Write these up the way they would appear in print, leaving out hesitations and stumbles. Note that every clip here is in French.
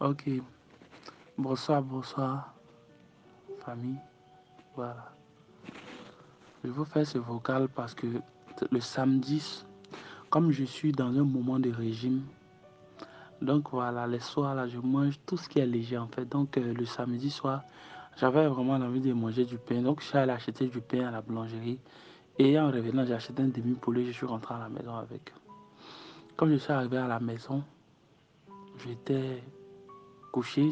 Ok, bonsoir, bonsoir, famille. Voilà. Je vous fais ce vocal parce que le samedi, comme je suis dans un moment de régime, donc voilà, les soirs là, je mange tout ce qui est léger en fait. Donc le samedi soir, j'avais vraiment envie de manger du pain. Donc je suis allé acheter du pain à la boulangerie. Et en revenant, j'ai acheté un demi-poulet, je suis rentré à la maison avec. Comme je suis arrivé à la maison, j'étais couché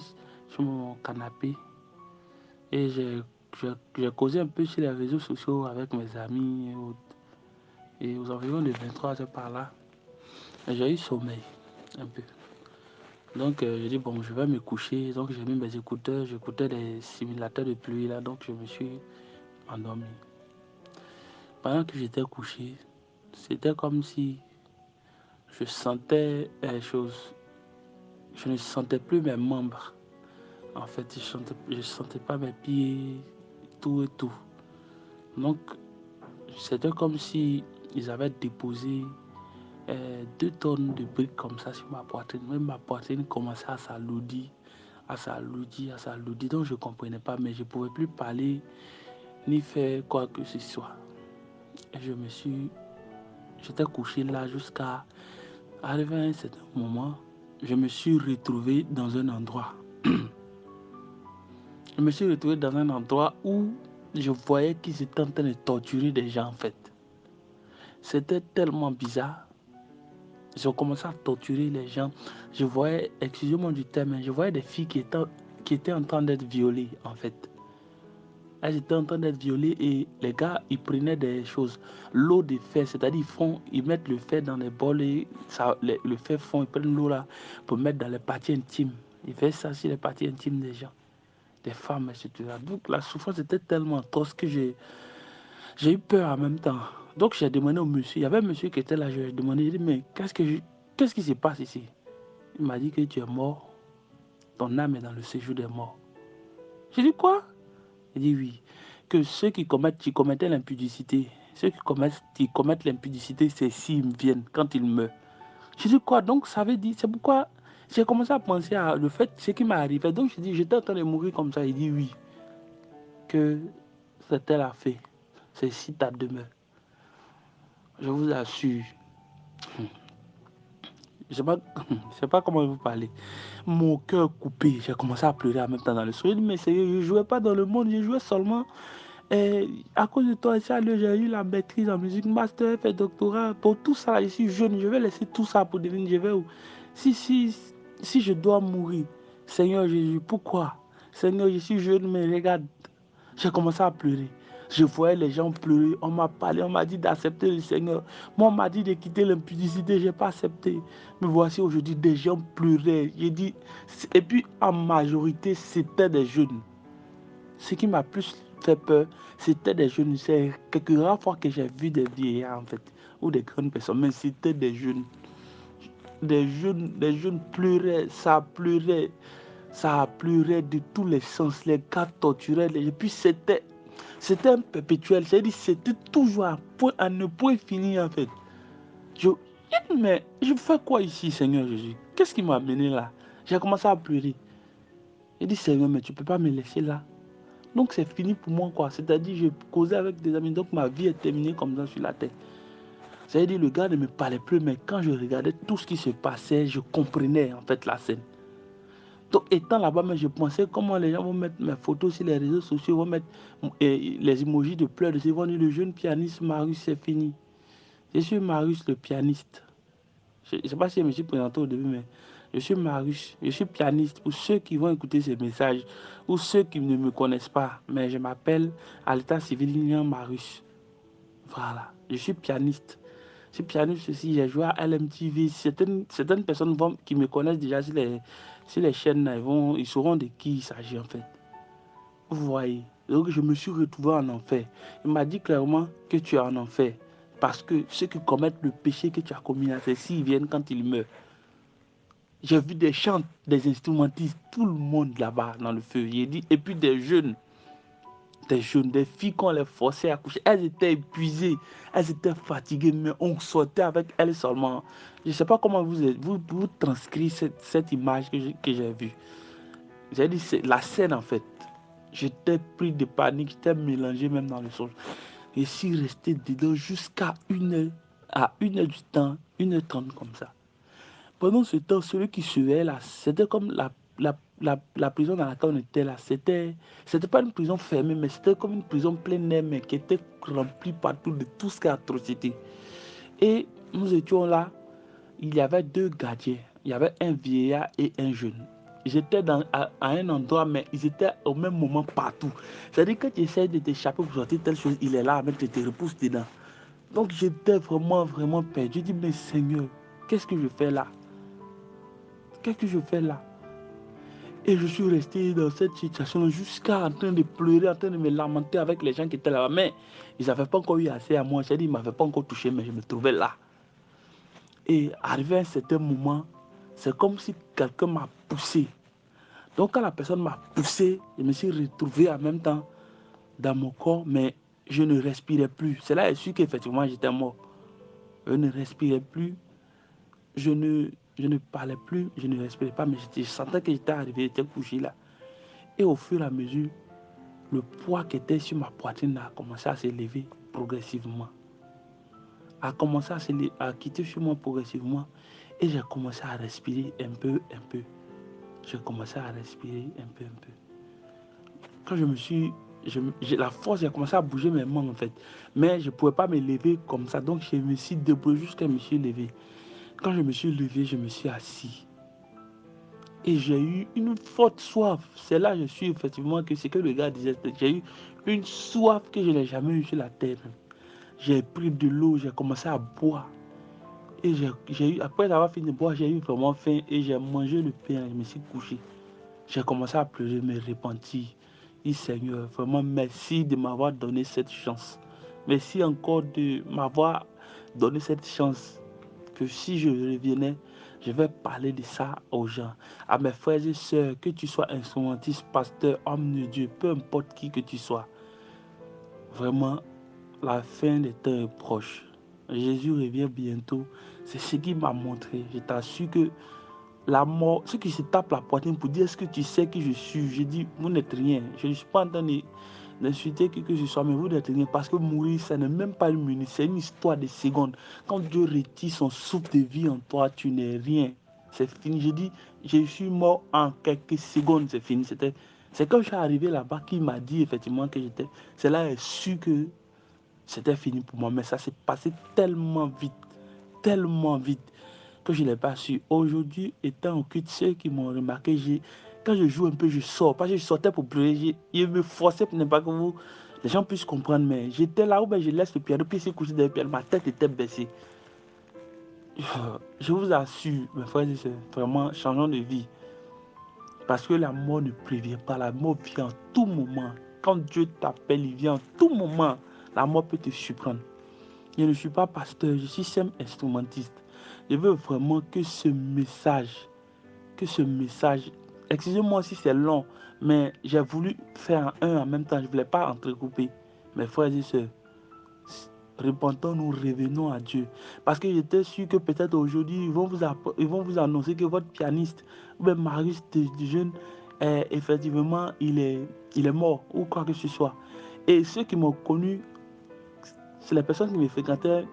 sur mon canapé et j'ai causé un peu sur les réseaux sociaux avec mes amis et autres. Et aux environs de 23 heures par là, j'ai eu sommeil un peu. Donc j'ai dit bon, je vais me coucher. Donc j'ai mis mes écouteurs, j'écoutais des simulateurs de pluie là, donc je me suis endormi. Pendant que j'étais couché, c'était comme si je sentais les choses. Je ne sentais plus mes membres. En fait, je sentais pas mes pieds, tout et tout. Donc c'était comme si ils avaient déposé 2 tonnes de briques comme ça sur ma poitrine. Même ma poitrine commençait à s'alourdir, à s'alourdir, à s'alourdir. Donc je ne comprenais pas, mais je ne pouvais plus parler ni faire quoi que ce soit. Et j'étais couché là jusqu'à arriver à un certain moment. Je me suis retrouvé dans un endroit. Je me suis retrouvé dans un endroit où je voyais qu'ils étaient en train de torturer des gens en fait. C'était tellement bizarre. Ils ont commencé à torturer les gens. Je voyais, excusez-moi du terme, mais je voyais des filles qui étaient en train d'être violées, en fait. Elles étaient en train d'être violées et les gars, ils prenaient des choses. L'eau de fer, c'est-à-dire ils mettent le fer dans les bols et le fer fond, ils prennent l'eau là pour mettre dans les parties intimes. Ils faisaient ça sur les parties intimes des gens, des femmes, etc. Donc la souffrance était tellement atroce que j'ai eu peur en même temps. Donc j'ai demandé au monsieur, il y avait un monsieur qui était là, je lui ai demandé, j'ai dit, mais qu'est-ce qui se passe ici? Il m'a dit que tu es mort, ton âme est dans le séjour des morts. J'ai dit quoi? Il dit oui. Que ceux qui commettaient l'impudicité, ceux qui commettent l'impudicité, c'est s'ils viennent, quand ils meurent. J'ai dit quoi? Donc ça veut dire, c'est pourquoi j'ai commencé à penser à le fait, ce qui m'est arrivé. Donc je dis, j'étais en train de mourir comme ça. Il dit oui, que c'était la fée. C'est ici ta demeure. Je vous assure. Je sais pas, je sais pas comment vous parler. Mon cœur coupé, j'ai commencé à pleurer en même temps dans le sourire. Mais sérieux, je ne jouais pas dans le monde, je jouais seulement. Et à cause de toi, j'ai eu la maîtrise en musique, master, fait doctorat. Pour tout ça, je suis jeune, je vais laisser tout ça pour devenir, je vais où? Si, si, si je dois mourir, Seigneur Jésus, pourquoi? Seigneur, je suis jeune, mais regarde, j'ai commencé à pleurer. Je voyais les gens pleurer. On m'a parlé, on m'a dit d'accepter le Seigneur. Moi, on m'a dit de quitter l'impudicité. Je n'ai pas accepté. Mais voici aujourd'hui, des gens pleuraient. J'ai dit, et puis en majorité, c'était des jeunes. Ce qui m'a plus fait peur, c'était des jeunes. C'est quelques rares fois que j'ai vu des vieillards, en fait, ou des grandes personnes. Mais c'était des jeunes. Des jeunes pleuraient, ça pleurait. Ça pleurait de tous les sens. Les gars torturaient. Et puis c'était un perpétuel. C'est-à-dire c'était toujours à ne point finir en fait. Je, mais je fais quoi ici, Seigneur Jésus? Qu'est-ce qui m'a amené là? J'ai commencé à pleurer. J'ai dit, Seigneur, mais tu ne peux pas me laisser là. Donc c'est fini pour moi quoi. C'est-à-dire je causais avec des amis. Donc ma vie est terminée comme ça sur la terre. C'est-à-dire le gars ne me parlait plus. Mais quand je regardais tout ce qui se passait, je comprenais en fait la scène. Donc, étant là-bas, mais je pensais comment les gens vont mettre mes photos sur les réseaux sociaux, vont mettre les emojis de pleurs, ils vont dire le jeune pianiste Marius, c'est fini. Je suis Marius le pianiste. Je ne sais pas si je me suis présenté au début, mais je suis Marius, je suis pianiste. Pour ceux qui vont écouter ces messages, ou ceux qui ne me connaissent pas, mais je m'appelle à l'état civil Lilian Marius. Voilà, je suis pianiste. Je suis pianiste aussi, j'ai joué à LMTV. Certaines personnes qui me connaissent déjà sur les chaînes, ils sauront de qui il s'agit en fait. Vous voyez. Donc je me suis retrouvé en enfer. Il m'a dit clairement que tu es en enfer. Parce que ceux qui commettent le péché que tu as commis là, c'est s'ils viennent quand ils meurent. J'ai vu des chants, des instrumentistes, tout le monde là-bas dans le feu. J'ai dit, et puis des jeunes des jeunes, des filles qu'on les forçait à coucher. Elles étaient épuisées, elles étaient fatiguées, mais on sortait avec elles seulement. Je ne sais pas comment vous transcrivez cette image que j'ai vue. J'ai dit, c'est la scène en fait. J'étais pris de panique, j'étais mélangé même dans le songe. Je suis resté dedans jusqu'à 1h, à 1h du temps, 1h30 comme ça. Pendant ce temps, celui qui surveillait là, c'était comme la prison dans laquelle on était là. C'était pas une prison fermée, mais c'était comme une prison pleine air, mais qui était remplie partout de tout ce qui est atrocité. Et nous étions là, il y avait 2 gardiens. Il y avait un vieillard et un jeune. J'étais à un endroit, mais ils étaient au même moment partout. C'est-à-dire que tu essaies de t'échapper pour sortir telle chose, il est là avec te repousse dedans. Donc j'étais vraiment, vraiment perdu. Je dis, mais Seigneur, qu'est-ce que je fais là? Qu'est-ce que je fais là? Et je suis resté dans cette situation jusqu'à en train de pleurer, en train de me lamenter avec les gens qui étaient là-bas. Mais ils n'avaient pas encore eu assez à moi. J'ai dit, ils ne m'avaient pas encore touché, mais je me trouvais là. Et arrivé à un certain moment, c'est comme si quelqu'un m'a poussé. Donc quand la personne m'a poussé, je me suis retrouvé en même temps dans mon corps, mais je ne respirais plus. C'est là que je suis qu'effectivement j'étais mort. Je ne respirais plus, je ne parlais plus, je ne respirais pas, mais je sentais que j'étais arrivé, j'étais couché là. Et au fur et à mesure, le poids qui était sur ma poitrine a commencé à s'élever progressivement. A commencé à quitter sur moi progressivement. Et j'ai commencé à respirer un peu, un peu. J'ai commencé à respirer un peu, un peu. Quand je me suis... la force, j'ai commencé à bouger mes mains en fait. Mais je ne pouvais pas me lever comme ça. Donc je me suis débrouillé jusqu'à me suis levé. Quand je me suis levé, je me suis assis. Et j'ai eu une forte soif. C'est là que je suis effectivement que c'est que le gars disait. J'ai eu une soif que je n'ai jamais eue sur la terre. J'ai pris de l'eau, j'ai commencé à boire. Et après avoir fini de boire, j'ai eu vraiment faim et j'ai mangé le pain et je me suis couché. J'ai commencé à pleurer, me repentir. Et Seigneur, vraiment merci de m'avoir donné cette chance. Merci encore de m'avoir donné cette chance. Que si je revenais, je vais parler de ça aux gens, à mes frères et sœurs, que tu sois instrumentiste, pasteur, homme de Dieu, peu importe qui que tu sois. Vraiment, la fin des temps est proche. Jésus revient bientôt. C'est ce qu'il m'a montré. Je t'assure que la mort, ceux qui se tapent la poitrine pour dire est-ce que tu sais qui je suis, je dis vous n'êtes rien. Je ne suis pas en train d'insulter qui que ce soit, mais vous n'êtes rien. Parce que mourir, ça n'est même pas une minute, c'est une histoire de secondes. Quand Dieu retire son souffle de vie en toi, tu n'es rien. C'est fini. Je dis, je suis mort en quelques secondes, c'est fini. C'est quand je suis arrivé là-bas qu'il m'a dit effectivement que j'étais. C'est là que j'ai su que c'était fini pour moi. Mais ça s'est passé tellement vite que je ne l'ai pas su. Aujourd'hui, étant au culte, ceux qui m'ont remarqué, quand je joue un peu, je sors. Parce que je sortais pour pleurer. Je me forçais pour ne pas que les gens puissent comprendre. Mais j'étais là où je laisse le piano, puis c'est couché dans le piano. Ma tête était baissée. Je vous assure, mes frères et sœurs, vraiment, changeons de vie. Parce que la mort ne prévient pas. La mort vient en tout moment. Quand Dieu t'appelle, il vient en tout moment. La mort peut te surprendre. Je ne suis pas pasteur, je suis simple instrumentiste. Je veux vraiment que ce message, excusez-moi si c'est long, mais j'ai voulu faire un en même temps, je ne voulais pas entrecouper. Mes frères et sœurs, repentons-nous, revenons à Dieu. Parce que j'étais sûr que peut-être aujourd'hui, ils vont vous annoncer que votre pianiste, ou bien Marius de jeune, effectivement, il est mort, ou quoi que ce soit. Et ceux qui m'ont connu, c'est les personnes qui me fréquentaient,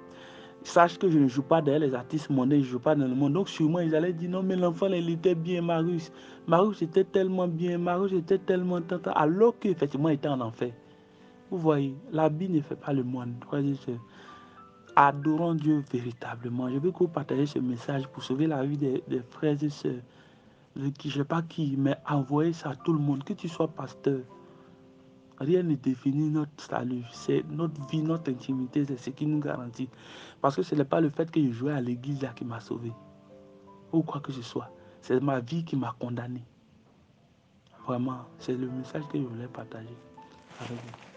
sachent que je ne joue pas derrière les artistes mondains, je ne joue pas dans le monde. Donc sûrement, ils allaient dire, non, mais l'enfant, il était bien, Marius. Marius était tellement bien, Marius était tellement tant, alors qu'effectivement, il était en enfer. Vous voyez, l'habit ne fait pas le moine. Adorons Dieu véritablement. Je veux que vous partagez ce message pour sauver la vie des frères et sœurs. Je ne sais pas qui, mais envoyez ça à tout le monde. Que tu sois pasteur, rien ne définit notre salut. C'est notre vie, notre intimité, c'est ce qui nous garantit. Parce que ce n'est pas le fait que je jouais à l'église là qui m'a sauvé. Ou quoi que ce soit. C'est ma vie qui m'a condamné. Vraiment, c'est le message que je voulais partager avec vous.